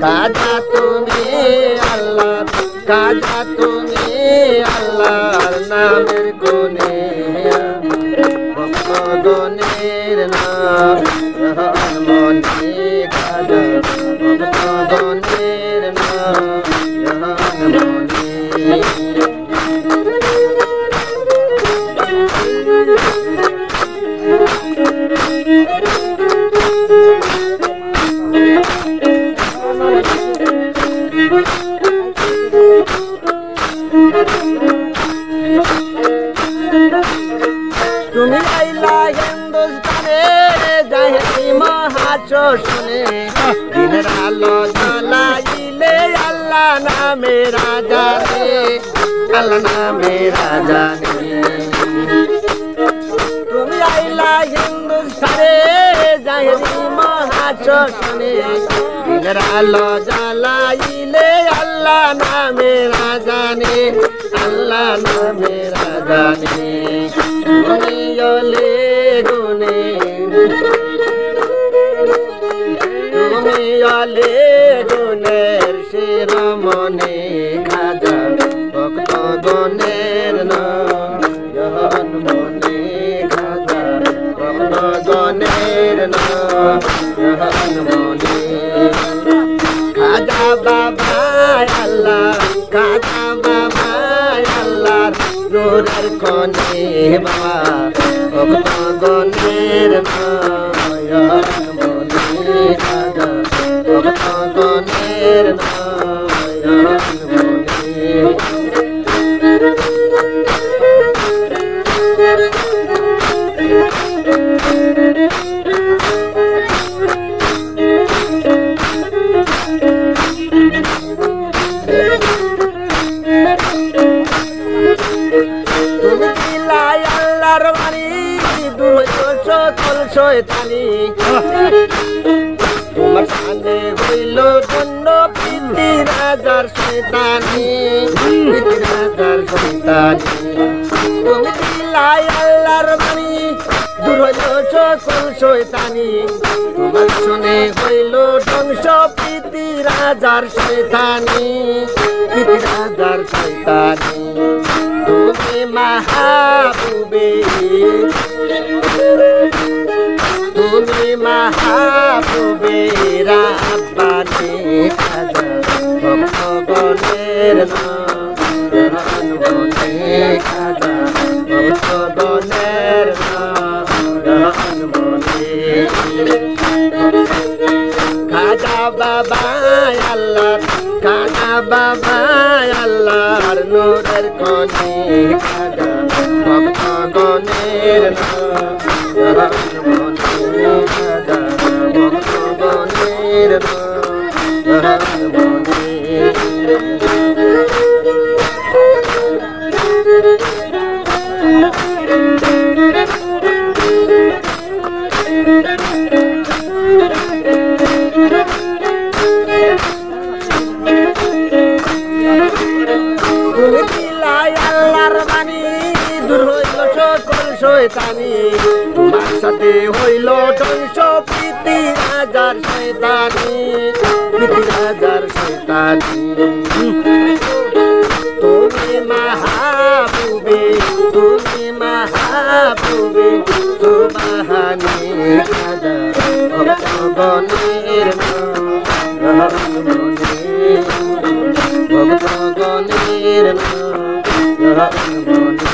খাজা তুমি আল্লাহ, খাজা তুমি আল্লাহর নামের গুণে ভক্তগণের নাম মনে খাজা ভক্তগণের নাম মনে। তুমি আইলা হিন্দুস্তানে যাহি মহাশোষণে দিনের আলো জ্বালাইলে আল্লাহ নামে রাজানে, আল্লাহ নামে রাজানে। তুমি আইলা হিন্দুস্তানে যাহি মহাশোষণে দিনের আলো জ্বালাইলে আল্লাহ নামে রাজানে, আল্লাহ নামে রাজানে। তুমি অলে গুনে, তুমি অলে গুণের শিরোমণি খাজা ভক্তগণের নয়ন মনে খাজা ভক্তগণের নয়ন মনে। খাজা বাবা আল্লাহ, খাজা বাবা আল্লাহ নূরের কনে বাবা ভক্তগণের নয়ন মনে খাজা ভক্তগণের নয়ন মনে। তুমি দিলাই আল্লাহর বাণী দূর সকল শয়তানি, তোমার সামনে হইল ধন্য প্রীতি রাজার শয়তানি, প্রীতি রাজার শয়তানি। তুমি দিলাই আল্লাহর বাণী দূর সকল শয়তানি, তোমার শুনে হইল ধ্বংস প্রীতি রাজার শয়তানি, প্রীতি রাজার শয়তানি। তুমি মাহবুবে, তুমি মাহবুবে রাব্বানি খাজা ভক্তগণের নয়ন মনে খাজা ভক্তগণের নয়ন মনে। খাজা বাবা আল্লাহ, খাজা বাবা আল্লাহর নূরের কনে খাজা ভক্তগণের নয়ন মনে খাজা ভক্তগণের নয়ন মনে। তুমি দিলাই আল্লাহর বাণী দূর হইল সকল শয়তানি, তোমার সাথে হইল ধ্বংস প্রীতি রাজার শয়তানি, প্রীতি রাজার শয়তানি। তুমি মাহবুবে, তুমি মাহবুবে সুবহানি খাজা ভক্তগণের নয়ন মনে ভক্তগণের নয়ন মনে।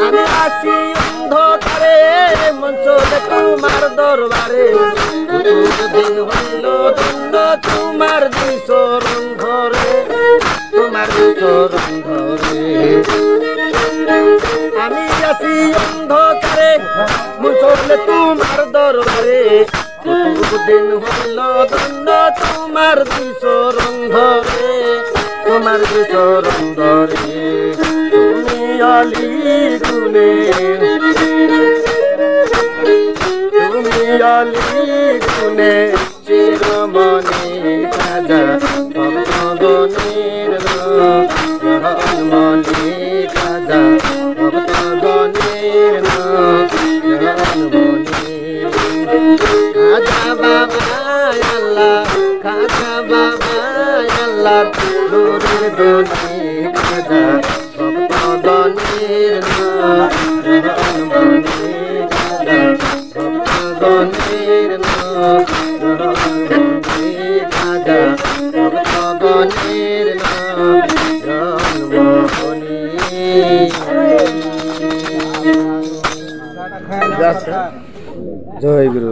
আমি আসি অন্ধকারে মঞ্চলে তোমার দরবারে, দিন হইল ধন্য তোমার দুচরণ ধরে, তোমার দুচরণ ধরে। আমি আসি অন্ধকারে মঞ্চলে তোমার দরবারে, দিন হইল ধন্য তোমার দুচরণ ধরে, তোমার দুচরণ ধরে। তুমি আলি গুনে, তুমি আলি গুনে নয়নমণি খাজা বাবা আল্লাহ খাজা বাবা আল্লাহ নূরের দনি খাজা ভক্ত দনির নয়নমণি খাজা ভক্ত দনির নয়নমণি খাজা ভক্ত দনির নয়নমণি জয় গুরু।